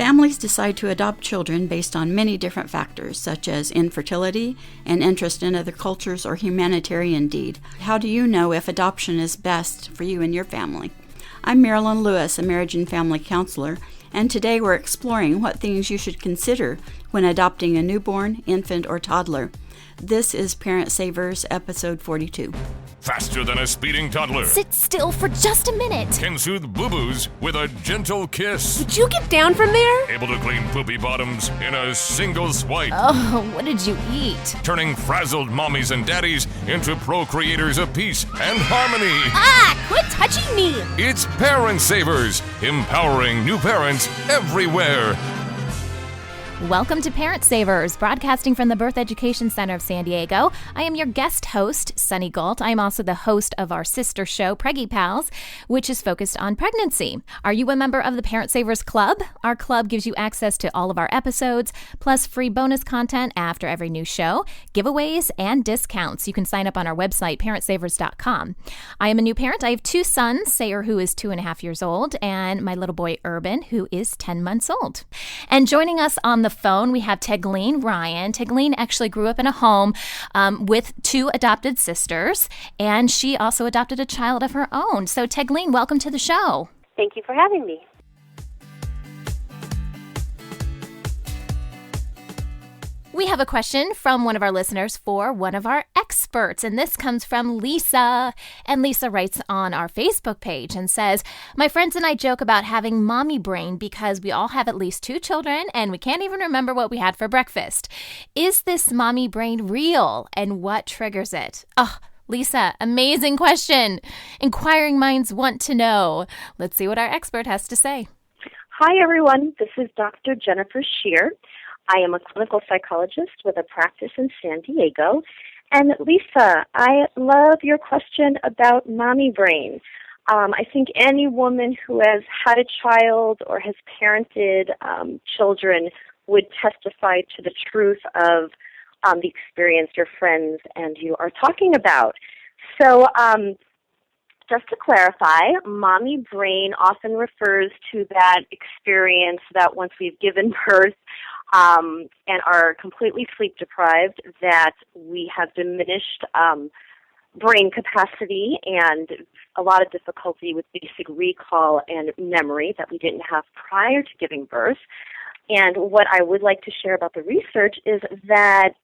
Families decide to adopt children based on many different factors, such as infertility and interest in other cultures or humanitarian deed. How do you know if adoption is best for you and your family? I'm Marilyn Lewis, a marriage and family counselor, and today we're exploring what things you should consider when adopting a newborn, infant, or toddler. This is Parent Savers, episode 42. Faster than a speeding toddler. Sit still for just a minute. Can soothe boo-boos with a gentle kiss. Would you get down from there? Able to clean poopy bottoms in a single swipe. Oh, what did you eat? Turning frazzled mommies and daddies into procreators of peace and harmony. Ah, quit touching me. It's Parent Savers, empowering new parents everywhere. Welcome to Parent Savers, broadcasting from the Birth Education Center of San Diego. I am your guest host, Sunny Galt. I am also the host of our sister show, Preggie Pals, which is focused on pregnancy. Are you a member of the Parent Savers Club? Our club gives you access to all of our episodes, plus free bonus content after every new show, giveaways, and discounts. You can sign up on our website, parentsavers.com. I am a new parent. I have two sons, Sayer, who is 2.5 years old, and my little boy, Urban, who is 10 months old. And joining us on the phone, we have Tegleen Ryan. Tegleen actually grew up in a home with two adopted sisters, and she also adopted a child of her own. So Tegleen, welcome to the show. Thank you for having me. We have a question from one of our listeners for one of our experts, and this comes from Lisa. And Lisa writes on our Facebook page and says, "My friends and I joke about having mommy brain because we all have at least 2 children and we can't even remember what we had for breakfast. Is this mommy brain real, and what triggers it?" Oh, Lisa, amazing question. Inquiring minds want to know. Let's see what our expert has to say. Hi, everyone. This is Dr. Jennifer Shear. I am a clinical psychologist with a practice in San Diego. And Lisa, I love your question about mommy brain. I think any woman who has had a child or has parented children would testify to the truth of the experience your friends and you are talking about. So just to clarify, mommy brain often refers to that experience that once we've given birth and are completely sleep deprived, that we have diminished brain capacity and a lot of difficulty with basic recall and memory that we didn't have prior to giving birth. And what I would like to share about the research is that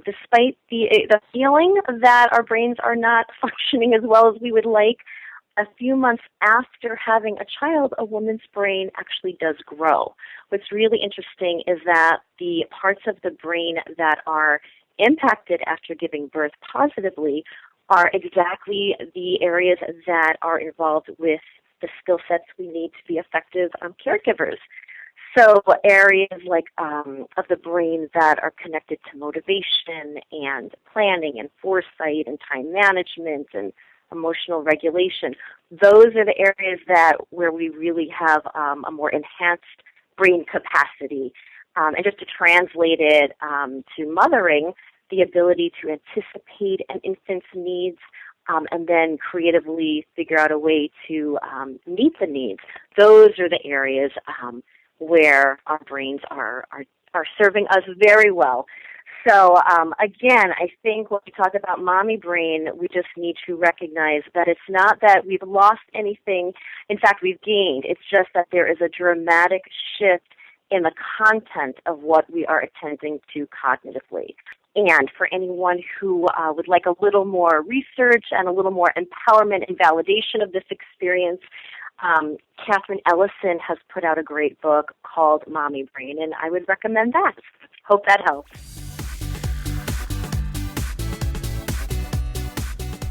despite the feeling that our brains are not functioning as well as we would like, a few months after having a child, a woman's brain actually does grow. What's really interesting is that the parts of the brain that are impacted after giving birth positively are exactly the areas that are involved with the skill sets we need to be effective caregivers. So areas like of the brain that are connected to motivation and planning and foresight and time management and emotional regulation, those are the areas where we really have a more enhanced brain capacity. And just to translate it to mothering, the ability to anticipate an infant's needs and then creatively figure out a way to meet the needs. Those are the areas where our brains are serving us very well. So, again, I think when we talk about mommy brain, we just need to recognize that it's not that we've lost anything. In fact, we've gained. It's just that there is a dramatic shift in the content of what we are attending to cognitively. And for anyone who would like a little more research and a little more empowerment and validation of this experience, Catherine Ellison has put out a great book called Mommy Brain, and I would recommend that. Hope that helps.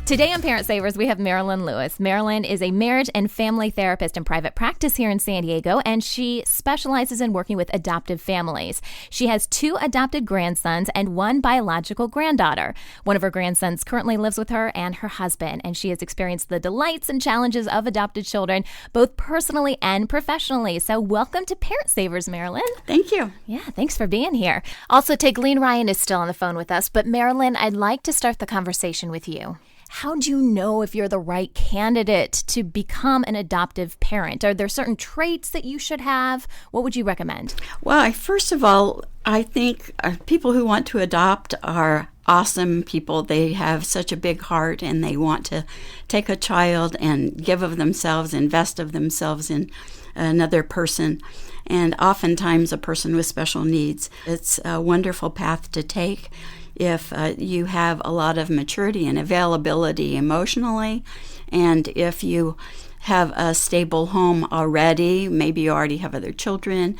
Today on Parent Savers, we have Marilyns Lewis. Marilyn is a marriage and family therapist in private practice here in San Diego, and she specializes in working with adoptive families. She has 2 adopted grandsons and 1 biological granddaughter. One of her grandsons currently lives with her and her husband, and she has experienced the delights and challenges of adopted children, both personally and professionally. So welcome to Parent Savers, Marilyn. Thank you. Yeah, thanks for being here. Also, Tegleen Ryan is still on the phone with us, but Marilyn, I'd like to start the conversation with you. how do you know if you're the right candidate to become an adoptive parent? Are there certain traits that you should have? What would you recommend? Well, first of all, I think people who want to adopt are awesome people. They have such a big heart, and they want to take a child and give of themselves, invest of themselves in another person, and oftentimes a person with special needs. It's a wonderful path to take if you have a lot of maturity and availability emotionally, and if you have a stable home already, maybe you already have other children,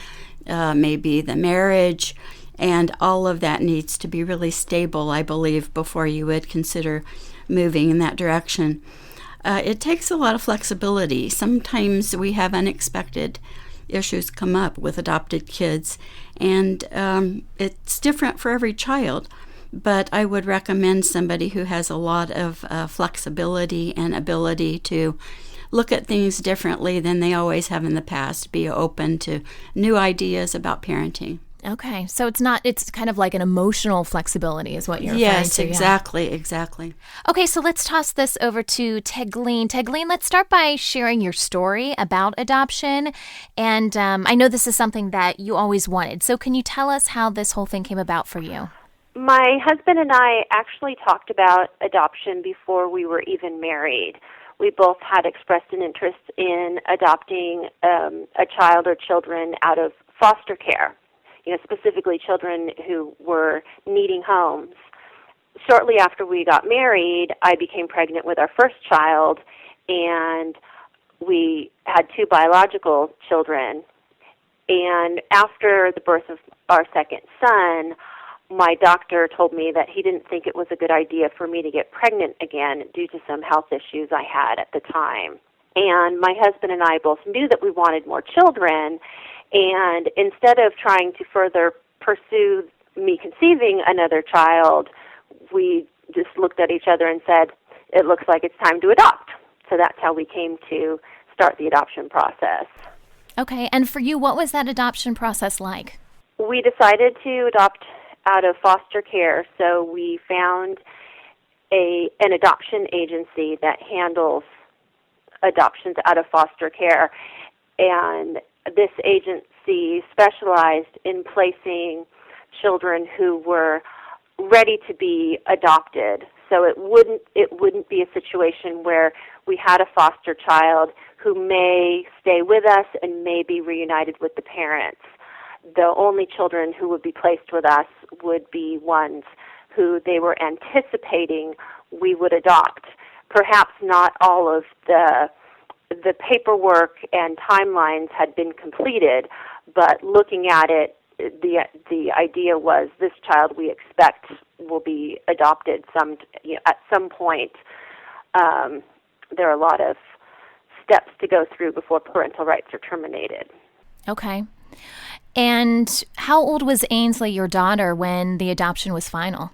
maybe the marriage, and all of that needs to be really stable, I believe, before you would consider moving in that direction. It takes a lot of flexibility. Sometimes we have unexpected issues come up with adopted kids, and it's different for every child. But I would recommend somebody who has a lot of flexibility and ability to look at things differently than they always have in the past, be open to new ideas about parenting. Okay, so it's kind of like an emotional flexibility is what you're referring to. Yes, exactly. Okay, so let's toss this over to Tegleen. Tegleen, let's start by sharing your story about adoption. And I know this is something that you always wanted. So can you tell us how this whole thing came about for you? My husband and I actually talked about adoption before we were even married. We both had expressed an interest in adopting a child or children out of foster care, specifically children who were needing homes. Shortly after we got married, I became pregnant with our first child, and we had 2 biological children. And after the birth of our second son, my doctor told me that he didn't think it was a good idea for me to get pregnant again due to some health issues I had at the time. And my husband and I both knew that we wanted more children, and instead of trying to further pursue me conceiving another child, we just looked at each other and said, it looks like it's time to adopt. So that's how we came to start the adoption process. Okay, and for you, what was that adoption process like? We decided to adopt out of foster care, so we found an adoption agency that handles adoptions out of foster care, and this agency specialized in placing children who were ready to be adopted. So it wouldn't be a situation where we had a foster child who may stay with us and may be reunited with the parents. The only children who would be placed with us would be ones who they were anticipating we would adopt. Perhaps not all of the paperwork and timelines had been completed, but looking at it, the idea was this child we expect will be adopted at some point. There are a lot of steps to go through before parental rights are terminated. Okay. And how old was Ainsley, your daughter, when the adoption was final?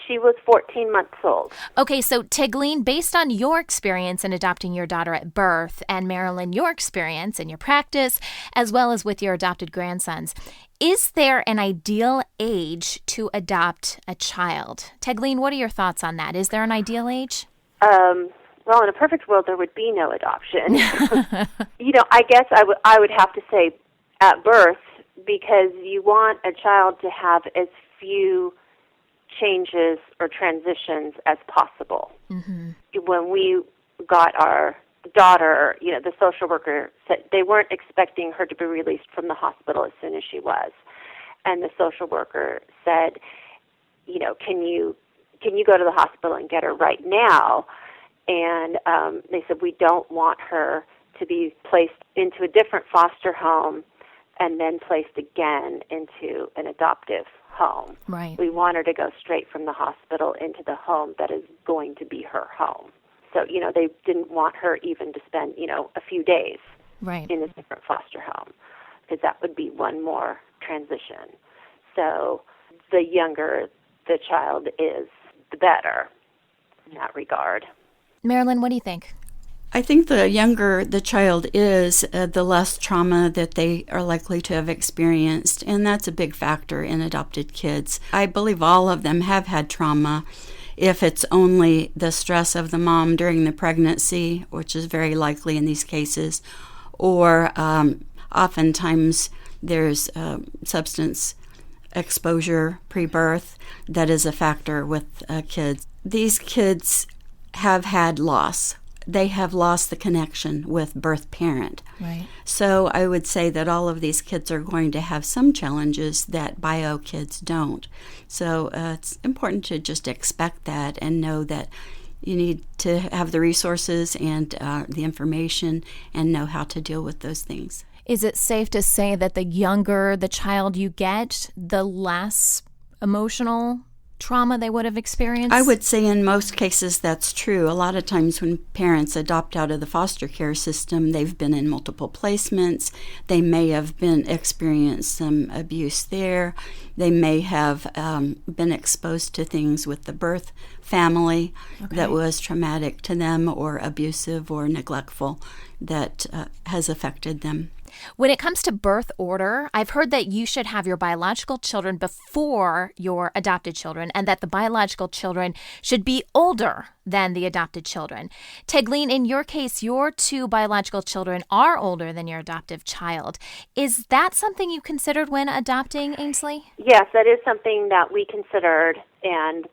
She was 14 months old. Okay, so Tegleen, based on your experience in adopting your daughter at birth, and Marilyn, your experience in your practice, as well as with your adopted grandsons, is there an ideal age to adopt a child? Tegleen, what are your thoughts on that? Is there an ideal age? Well, in a perfect world, there would be no adoption. I guess I would have to say at birth, because you want a child to have as few changes or transitions as possible. Mm-hmm. When we got our daughter, the social worker said they weren't expecting her to be released from the hospital as soon as she was. And the social worker said, can you go to the hospital and get her right now? And they said, we don't want her to be placed into a different foster home and then placed again into an adoptive home. Right. We want her to go straight from the hospital into the home that is going to be her home. So, they didn't want her even to spend, a few days in a different foster home, because that would be one more transition. So the younger the child is, the better in that regard. Marilyn, what do you think? I think the younger the child is, the less trauma that they are likely to have experienced, and that's a big factor in adopted kids. I believe all of them have had trauma. if it's only the stress of the mom during the pregnancy, which is very likely in these cases, or oftentimes there's substance exposure pre-birth that is a factor with kids. These kids have had loss. They have lost the connection with birth parent. Right. So I would say that all of these kids are going to have some challenges that bio kids don't. So it's important to just expect that and know that you need to have the resources and the information and know how to deal with those things. Is it safe to say that the younger the child you get, the less emotional trauma they would have experienced? I would say in most cases that's true. A lot of times when parents adopt out of the foster care system, they've been in multiple placements. They may have experienced some abuse there. They may have been exposed to things with the birth family that was traumatic to them or abusive or neglectful that has affected them. When it comes to birth order, I've heard that you should have your biological children before your adopted children and that the biological children should be older than the adopted children. Tegleen, in your case, your two biological children are older than your adoptive child. Is that something you considered when adopting, Ainsley? Yes, that is something that we considered, and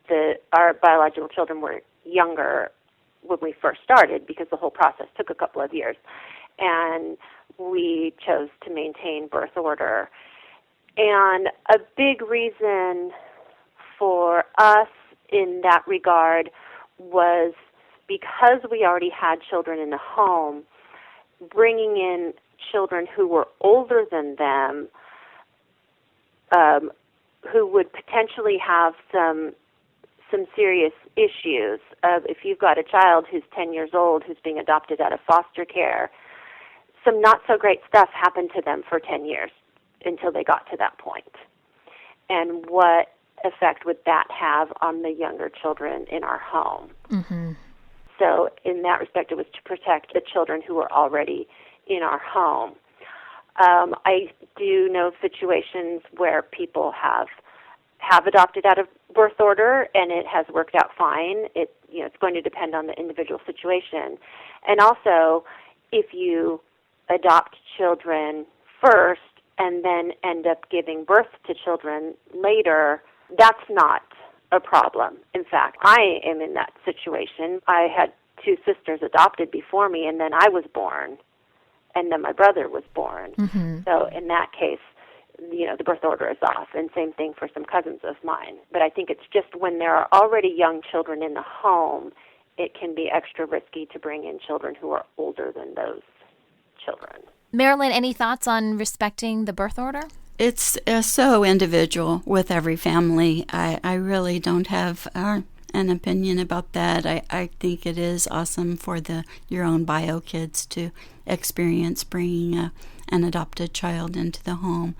our biological children were younger when we first started because the whole process took a couple of years. And we chose to maintain birth order. And a big reason for us in that regard was because we already had children in the home, bringing in children who were older than them, who would potentially have some serious issues. If you've got a child who's 10 years old who's being adopted out of foster care, some not-so-great stuff happened to them for 10 years until they got to that point. And what effect would that have on the younger children in our home? Mm-hmm. So in that respect, it was to protect the children who were already in our home. I do know situations where people have adopted out of birth order, and it has worked out fine. It's going to depend on the individual situation. And also, if you adopt children first and then end up giving birth to children later, that's not a problem. In fact, I am in that situation. I had two sisters adopted before me, and then I was born, and then my brother was born. Mm-hmm. So in that case, the birth order is off, and same thing for some cousins of mine. But I think it's just when there are already young children in the home, it can be extra risky to bring in children who are older than those children. Marilyn, any thoughts on respecting the birth order? It's so individual with every family. I really don't have an opinion about that. I think it is awesome for your own bio kids to experience bringing an adopted child into the home.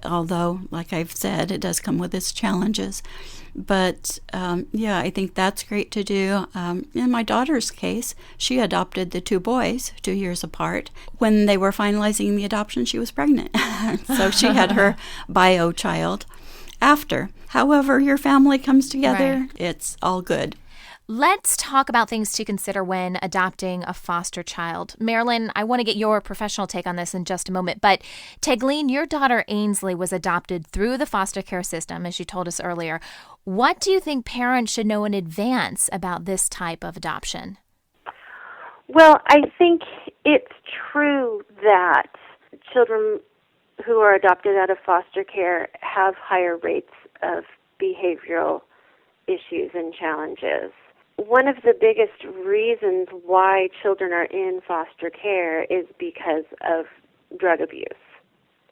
Although, like I've said, it does come with its challenges. But, I think that's great to do. In my daughter's case, she adopted the two boys 2 years apart. When they were finalizing the adoption, she was pregnant. So she had her bio child after. However, your family comes together, It's all good. Let's talk about things to consider when adopting a foster child. Marilyn, I want to get your professional take on this in just a moment, but Tegleen, your daughter Ainsley was adopted through the foster care system, as you told us earlier. What do you think parents should know in advance about this type of adoption? Well, I think it's true that children who are adopted out of foster care have higher rates of behavioral issues and challenges. One of the biggest reasons why children are in foster care is because of drug abuse.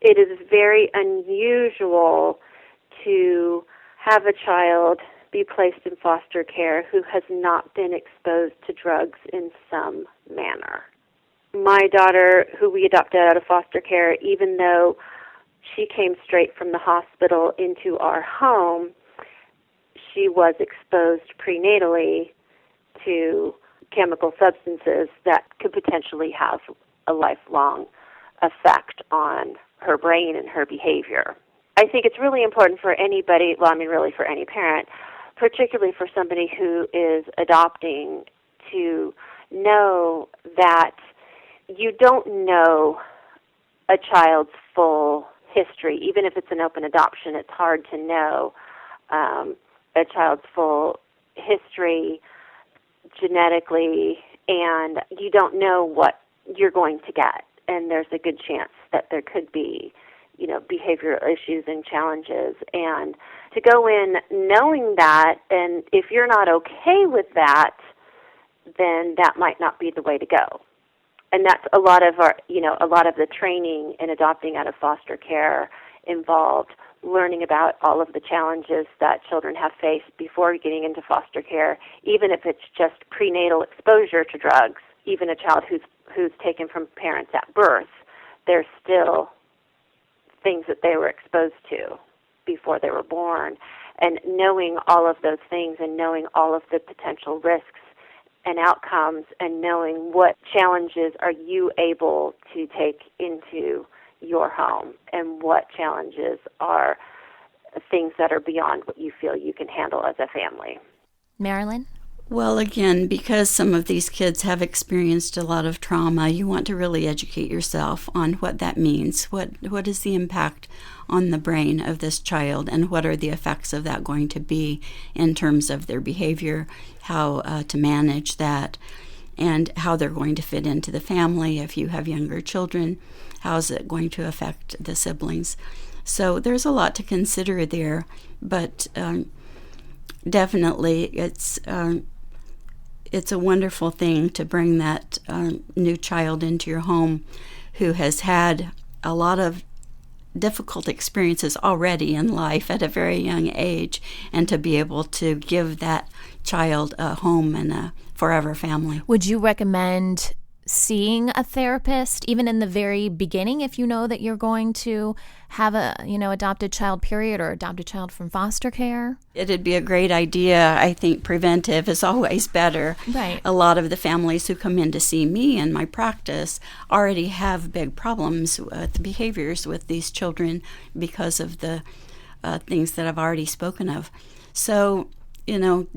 It is very unusual to have a child be placed in foster care who has not been exposed to drugs in some manner. My daughter, who we adopted out of foster care, even though she came straight from the hospital into our home, she was exposed prenatally to chemical substances that could potentially have a lifelong effect on her brain and her behavior. I think it's really important for anybody, really for any parent, particularly for somebody who is adopting, to know that you don't know a child's full history. Even if it's an open adoption, it's hard to know a child's full history genetically, and you don't know what you're going to get. And there's a good chance that there could be, behavioral issues and challenges. And to go in knowing that, and if you're not okay with that, then that might not be the way to go. And that's a lot of the training in adopting out of foster care involved learning about all of the challenges that children have faced before getting into foster care, even if it's just prenatal exposure to drugs. Even a child who's taken from parents at birth, there's still things that they were exposed to before they were born. And knowing all of those things and knowing all of the potential risks and outcomes and knowing what challenges are you able to take into your home and what challenges are things that are beyond what you feel you can handle as a family. Marilyn? Well, again, because some of these kids have experienced a lot of trauma, you want to really educate yourself on what that means. What is the impact on the brain of this child, and what are the effects of that going to be in terms of their behavior, how to manage that, and how they're going to fit into the family. If you have younger children, how is it going to affect the siblings? So there's a lot to consider there, but definitely it's a wonderful thing to bring that new child into your home who has had a lot of difficult experiences already in life at a very young age, and to be able to give that child a home and a forever family. Would you recommend seeing a therapist even in the very beginning if you know that you're going to have a adopted child period or adopted child from foster care? It'd be a great idea. I think preventive is always better. Right. A lot of the families who come in to see me in my practice already have big problems with behaviors with these children because of the things that I've already spoken of. So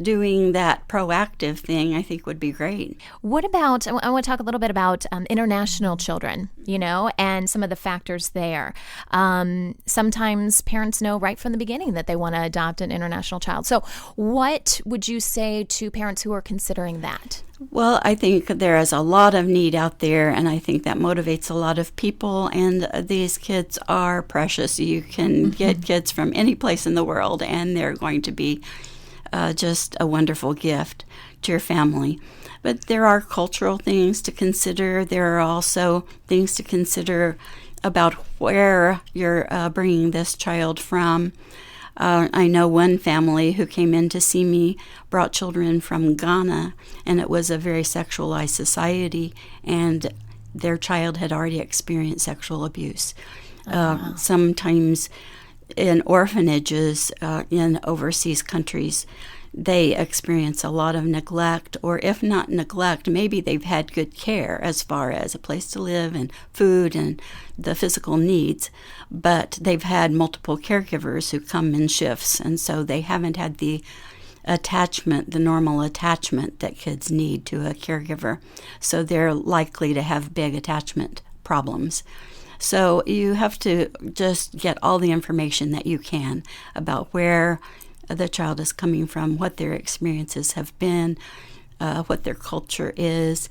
doing that proactive thing, I think, would be great. What about, I want to talk a little bit about international children, and some of the factors there. Sometimes parents know right from the beginning that they want to adopt an international child. So what would you say to parents who are considering that? Well, I think there is a lot of need out there, and I think that motivates a lot of people, and these kids are precious. You can get kids from any place in the world, and they're going to be just a wonderful gift to your family. But there are cultural things to consider. There are also things to consider about where you're bringing this child from. I know one family who came in to see me brought children from Ghana, and it was a very sexualized society, and their child had already experienced sexual abuse. Sometimes in orphanages in overseas countries, they experience a lot of neglect, or if not neglect, maybe they've had good care as far as a place to live and food and the physical needs, but they've had multiple caregivers who come in shifts, and so they haven't had the attachment, the normal attachment that kids need to a caregiver. So they're likely to have big attachment problems. So you have to just get all the information that you can about where the child is coming from, what their experiences have been, what their culture is,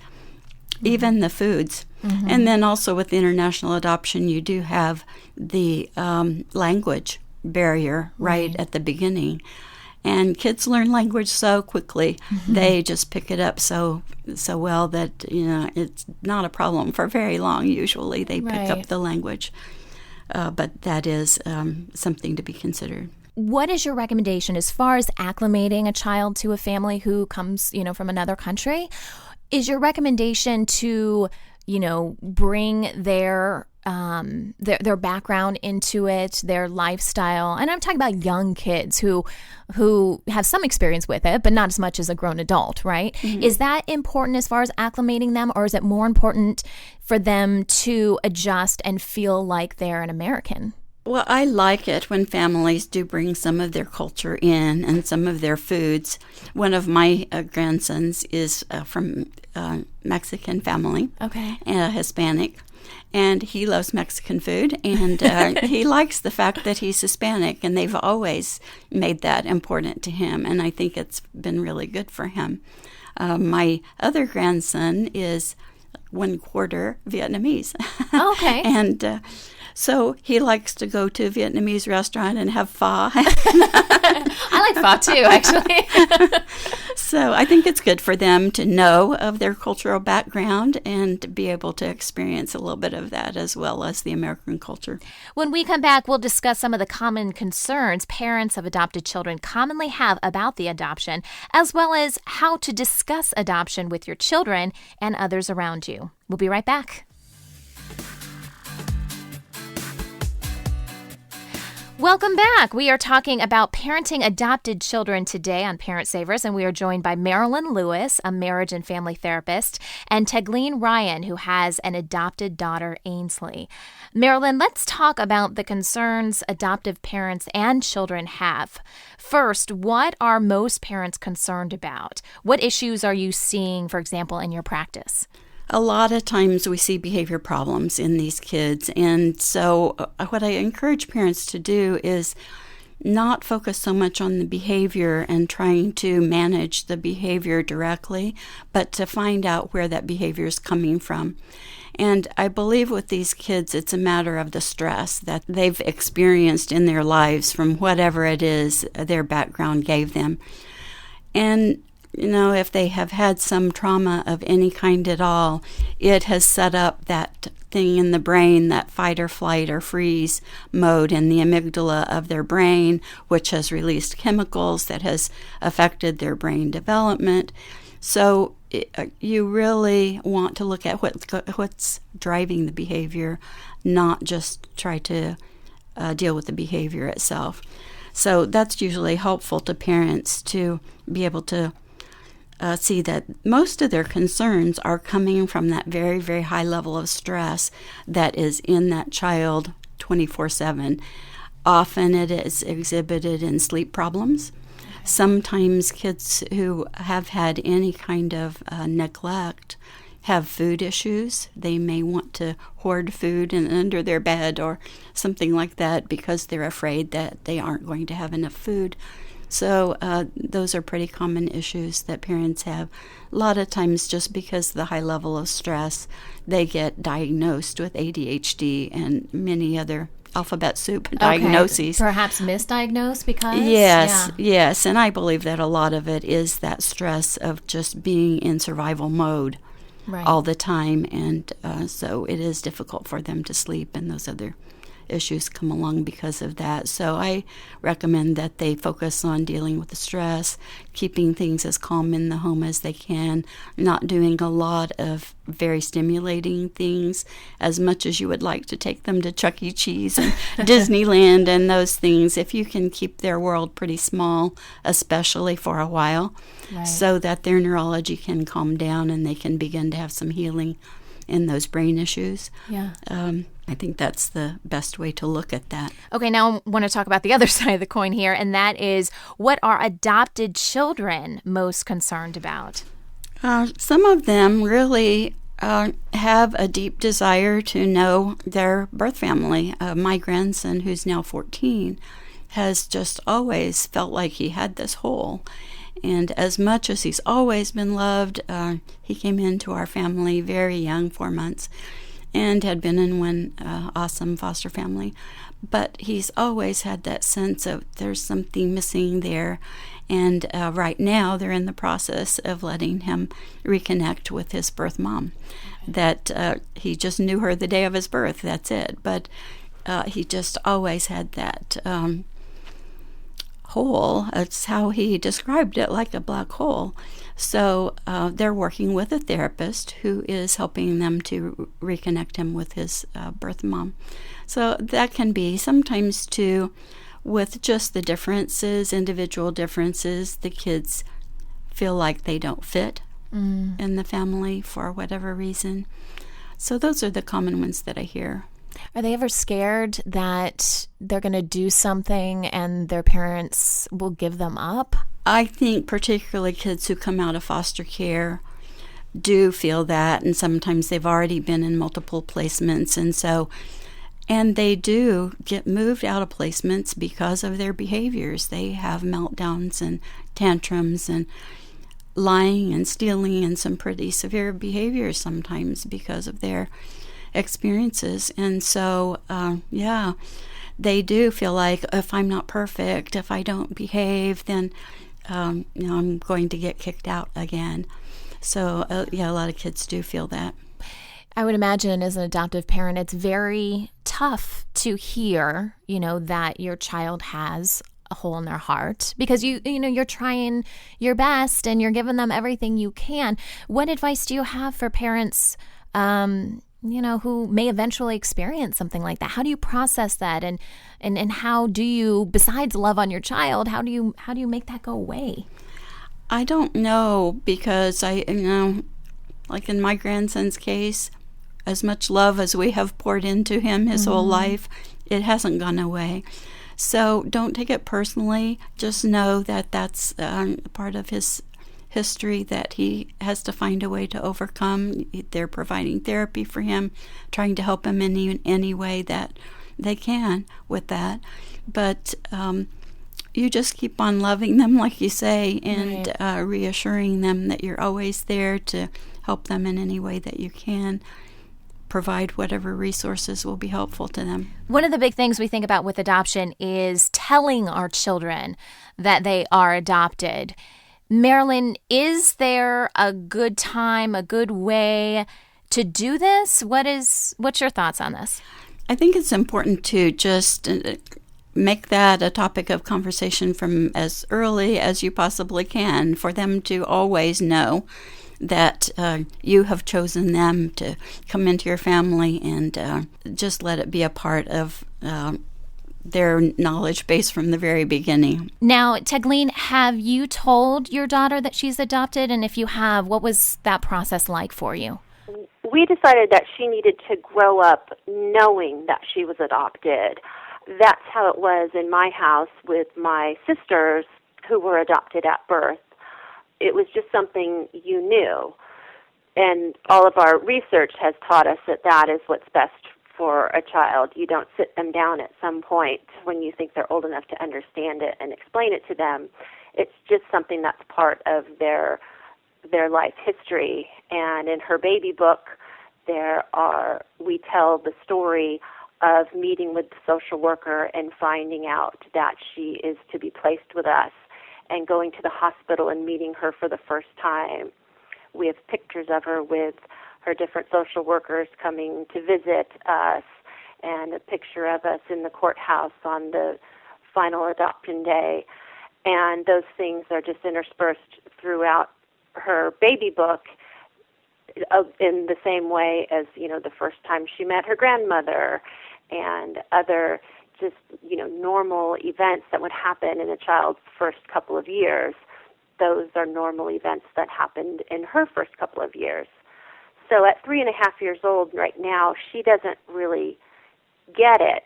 even the foods. And then also with international adoption, you do have the language barrier right at the beginning. And kids learn language so quickly. They just pick it up so well that, it's not a problem for very long. Usually they pick up the language. But that is something to be considered. What is your recommendation as far as acclimating a child to a family who comes, from another country? Is your recommendation to, bring their background into it, their lifestyle? And I'm talking about young kids who have some experience with it, but not as much as a grown adult, right? Is that important as far as acclimating them, or is it more important for them to adjust and feel like they're an American? Well, I like it when families do bring some of their culture in and some of their foods. One of my grandsons is from Mexican family, Okay. Hispanic, and he loves Mexican food, and he likes the fact that he's Hispanic, and they've always made that important to him, and I think it's been really good for him. My other grandson is 1/4 Vietnamese. Okay. And so he likes to go to a Vietnamese restaurant and have pho. I like pho too, actually. So I think it's good for them to know of their cultural background and to be able to experience a little bit of that as well as the American culture. When we come back, we'll discuss some of the common concerns parents of adopted children commonly have about the adoption, as well as how to discuss adoption with your children and others around you. We'll be right back. Welcome back. We are talking about parenting adopted children today on Parent Savers, and we are joined by Marilyn Lewis, a marriage and family therapist, and Tegleen Ryan, who has an adopted daughter, Ainsley. Marilyn, let's talk about the concerns adoptive parents and children have. First, what are most parents concerned about? What issues are you seeing, for example, in your practice? A lot of times we see behavior problems in these kids, and so what I encourage parents to do is not focus so much on the behavior and trying to manage the behavior directly, but to find out where that behavior is coming from. And I believe with these kids, it's a matter of the stress that they've experienced in their lives from whatever it is their background gave them. And if they have had some trauma of any kind at all, it has set up that thing in the brain, that fight or flight or freeze mode in the amygdala of their brain, which has released chemicals that has affected their brain development. So you really want to look at what's driving the behavior, not just try to deal with the behavior itself. So that's usually helpful to parents to be able to see that most of their concerns are coming from that very, very high level of stress that is in that child 24/7. Often it is exhibited in sleep problems. Sometimes kids who have had any kind of neglect have food issues. They may want to hoard food under their bed or something like that because they're afraid that they aren't going to have enough food. So those are pretty common issues that parents have. A lot of times just because of the high level of stress, they get diagnosed with ADHD and many other alphabet soup diagnoses. Perhaps misdiagnosed because? Yes. And I believe that a lot of it is that stress of just being in survival mode all the time. And so it is difficult for them to sleep, and those other issues come along because of that. So I recommend that they focus on dealing with the stress, keeping things as calm in the home as they can, not doing a lot of very stimulating things as much as you would like to take them to Chuck E. Cheese and Disneyland and those things. If you can keep their world pretty small, especially for a while, so that their neurology can calm down and they can begin to have some healing in those brain issues. I think that's the best way to look at that. Okay, now I want to talk about the other side of the coin here, and that is, what are adopted children most concerned about? Some of them really have a deep desire to know their birth family. My grandson, who's now 14, has just always felt like he had this hole. And as much as he's always been loved, he came into our family very young, 4 months, and had been in one awesome foster family. But he's always had that sense of there's something missing there. And right now they're in the process of letting him reconnect with his birth mom. That he just knew her the day of his birth, that's it. But he just always had that hole. It's how he described it, like a black hole. So they're working with a therapist who is helping them to reconnect him with his birth mom. So that can be sometimes too, with just the differences, individual differences, the kids feel like they don't fit in the family for whatever reason. So those are the common ones that I hear Are they ever scared that they're going to do something and their parents will give them up? I think particularly kids who come out of foster care do feel that, and sometimes they've already been in multiple placements, and they do get moved out of placements because of their behaviors. They have meltdowns and tantrums and lying and stealing and some pretty severe behaviors sometimes because of their experiences. And so, they do feel like if I'm not perfect, if I don't behave, then I'm going to get kicked out again. So, a lot of kids do feel that. I would imagine as an adoptive parent, it's very tough to hear, that your child has a hole in their heart because you're trying your best and you're giving them everything you can. What advice do you have for parents, who may eventually experience something like that? How do you process that, and how do you, besides love on your child, how do you make that go away? I don't know, because like in my grandson's case, as much love as we have poured into him his whole life, it hasn't gone away. So don't take it personally. Just know that that's part of his history that he has to find a way to overcome. They're providing therapy for him, trying to help him in any way that they can with that. But you just keep on loving them, like you say, and reassuring them that you're always there to help them in any way that you can. Provide whatever resources will be helpful to them. One of the big things we think about with adoption is telling our children that they are adopted. Marilyn, is there a good time, a good way to do this? What's your thoughts on this? I think it's important to just make that a topic of conversation from as early as you possibly can, for them to always know that you have chosen them to come into your family, and just let it be a part of their knowledge base from the very beginning. Now, Tegleen, have you told your daughter that she's adopted? And if you have, what was that process like for you? We decided that she needed to grow up knowing that she was adopted. That's how it was in my house with my sisters who were adopted at birth. It was just something you knew. And all of our research has taught us that that is what's best for a child. You don't sit them down at some point when you think they're old enough to understand it and explain it to them. It's just something that's part of their life history. And in her baby book, we tell the story of meeting with the social worker and finding out that she is to be placed with us, and going to the hospital and meeting her for the first time. We have pictures of her with her different social workers coming to visit us, and a picture of us in the courthouse on the final adoption day. And those things are just interspersed throughout her baby book in the same way as, the first time she met her grandmother, and other just, normal events that would happen in a child's first couple of years. Those are normal events that happened in her first couple of years. So at 3.5 years old right now, she doesn't really get it.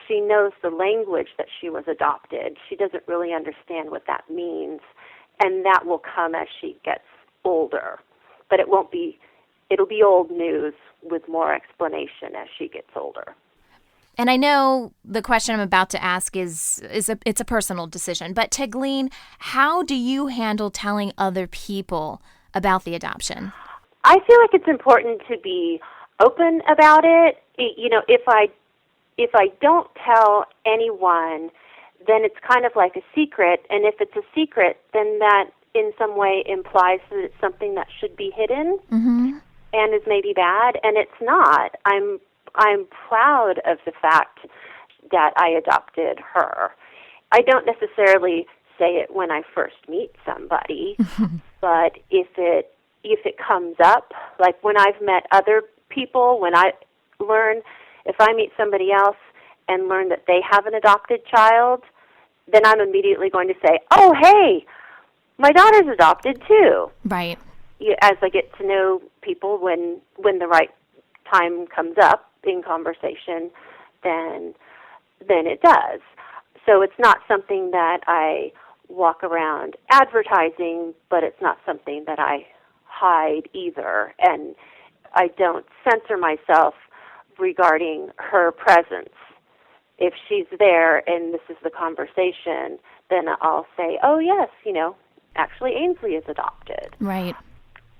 She knows the language that she was adopted. She doesn't really understand what that means, and that will come as she gets older. But it'll be old news with more explanation as she gets older. And I know the question I'm about to ask it's a personal decision, but Tegleen, how do you handle telling other people about the adoption? I feel like it's important to be open about it. If I don't tell anyone, then it's kind of like a secret, and if it's a secret, then that in some way implies that it's something that should be hidden and is maybe bad, and it's not. I'm proud of the fact that I adopted her. I don't necessarily say it when I first meet somebody, but if it comes up, like when I've met other people, when I learn, if I meet somebody else and learn that they have an adopted child, then I'm immediately going to say, oh, hey, my daughter's adopted too. Right. As I get to know people when the right time comes up, in conversation than it does. So it's not something that I walk around advertising, but it's not something that I hide either. And I don't censor myself regarding her presence. If she's there and this is the conversation, then I'll say, oh, yes, actually Ainsley is adopted. Right.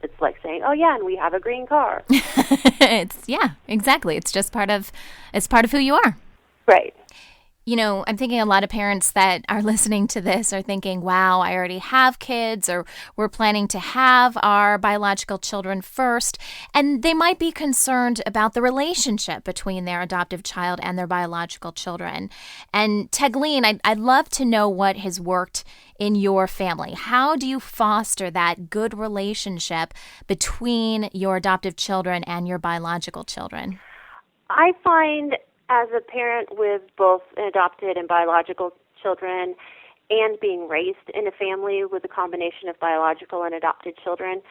It's like saying, oh, yeah, and we have a green car. Yeah, exactly. It's just part of who you are. Right. I'm thinking a lot of parents that are listening to this are thinking, wow, I already have kids, or we're planning to have our biological children first. And they might be concerned about the relationship between their adoptive child and their biological children. And Tegleen, I'd love to know what has worked in your family. How do you foster that good relationship between your adoptive children and your biological children? I find, as a parent with both adopted and biological children and being raised in a family with a combination of biological and adopted children,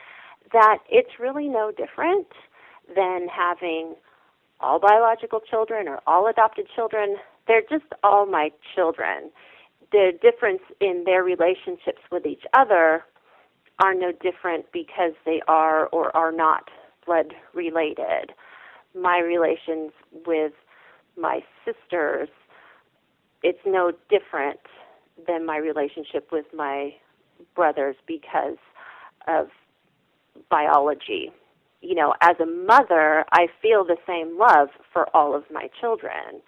that it's really no different than having all biological children or all adopted children. They're just all my children. The difference in their relationships with each other are no different because they are or are not blood related. My relations with my sisters, it's no different than my relationship with my brothers because of biology. As a mother, I feel the same love for all of my children.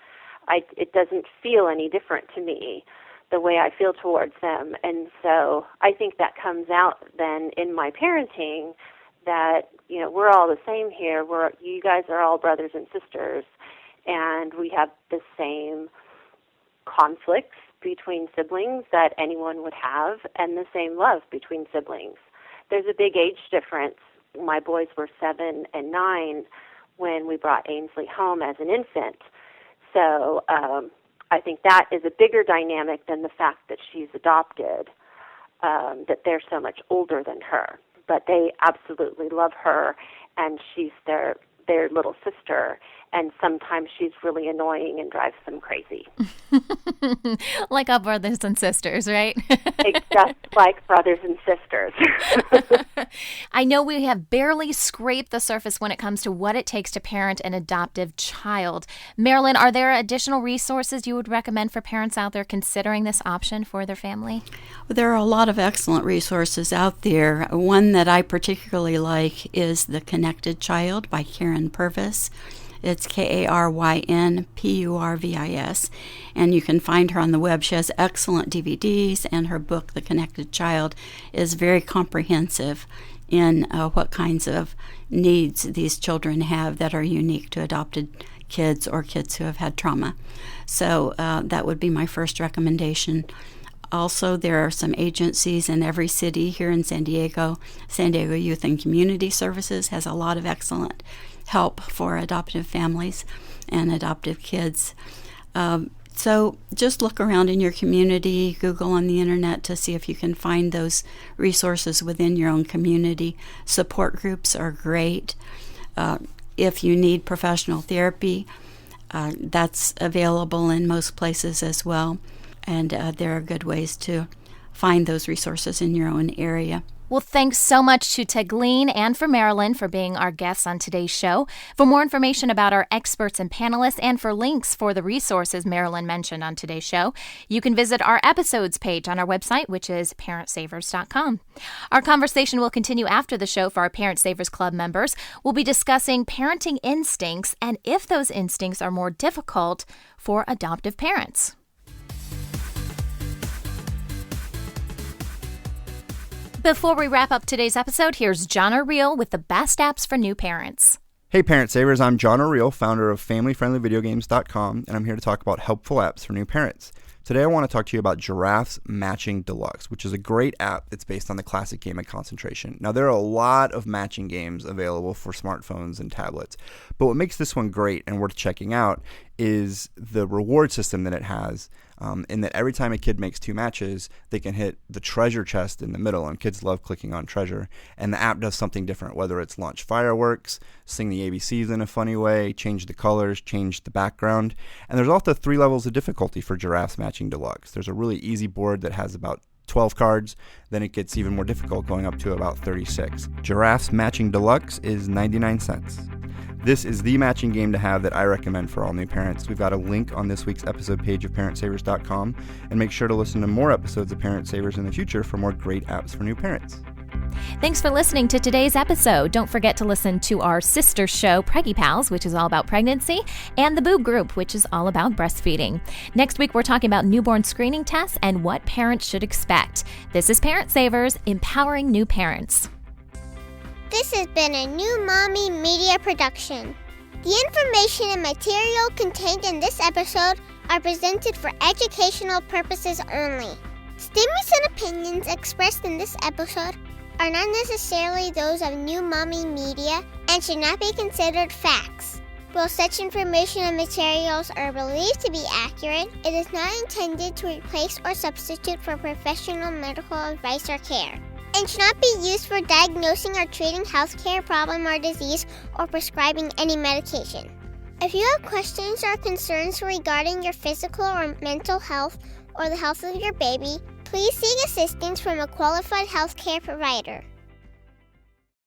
It doesn't feel any different to me, the way I feel towards them. And so I think that comes out then in my parenting that, we're all the same here. You guys are all brothers and sisters. And we have the same conflicts between siblings that anyone would have and the same love between siblings. There's a big age difference. My boys were 7 and 9 when we brought Ainsley home as an infant. So I think that is a bigger dynamic than the fact that she's adopted, that they're so much older than her. But they absolutely love her, and she's their little sister, and sometimes she's really annoying and drives them crazy. Like our brothers and sisters, right? It's just like brothers and sisters. I know we have barely scraped the surface when it comes to what it takes to parent an adoptive child. Marilyn, are there additional resources you would recommend for parents out there considering this option for their family? Well, there are a lot of excellent resources out there. One that I particularly like is The Connected Child by Karen Purvis. It's KARYNPURVIS, and you can find her on the web. She has excellent DVDs, and her book, The Connected Child, is very comprehensive in what kinds of needs these children have that are unique to adopted kids or kids who have had trauma. So that would be my first recommendation. Also, there are some agencies in every city here in San Diego. San Diego Youth and Community Services has a lot of excellent help for adoptive families and adoptive kids. So just look around in your community, Google on the internet to see if you can find those resources within your own community. Support groups are great. If you need professional therapy, that's available in most places as well. And there are good ways to find those resources in your own area. Well, thanks so much to Tegleen and for Marilyn for being our guests on today's show. For more information about our experts and panelists and for links for the resources Marilyn mentioned on today's show, you can visit our episodes page on our website, which is parentsavers.com. Our conversation will continue after the show for our Parent Savers Club members. We'll be discussing parenting instincts and if those instincts are more difficult for adoptive parents. Before we wrap up today's episode, here's John O'Reel with the best apps for new parents. Hey Parent Savers, I'm John O'Reel, founder of FamilyFriendlyVideoGames.com, and I'm here to talk about helpful apps for new parents. Today I want to talk to you about Giraffes Matching Deluxe, which is a great app that's based on the classic game of concentration. Now, there are a lot of matching games available for smartphones and tablets, but what makes this one great and worth checking out is the reward system that it has, in that every time a kid makes 2 matches, they can hit the treasure chest in the middle, and kids love clicking on treasure. And the app does something different, whether it's launch fireworks, sing the ABCs in a funny way, change the colors, change the background. And there's also 3 levels of difficulty for Giraffes Matching Deluxe. There's a really easy board that has about 12 cards, then it gets even more difficult, going up to about 36. Giraffes Matching Deluxe is 99 cents. This is the matching game to have that I recommend for all new parents. We've got a link on this week's episode page of ParentSavers.com, and make sure to listen to more episodes of Parent Savers in the future for more great apps for new parents. Thanks for listening to today's episode. Don't forget to listen to our sister show, Preggie Pals, which is all about pregnancy, and the Boob group, which is all about breastfeeding. Next week, we're talking about newborn screening tests and what parents should expect. This is Parent Savers, empowering new parents. This has been a New Mommy Media production. The information and material contained in this episode are presented for educational purposes only. Statements and opinions expressed in this episode are not necessarily those of New Mommy Media and should not be considered facts. While such information and materials are believed to be accurate, it is not intended to replace or substitute for professional medical advice or care, and should not be used for diagnosing or treating healthcare problem or disease or prescribing any medication. If you have questions or concerns regarding your physical or mental health or the health of your baby, please seek assistance from a qualified healthcare provider.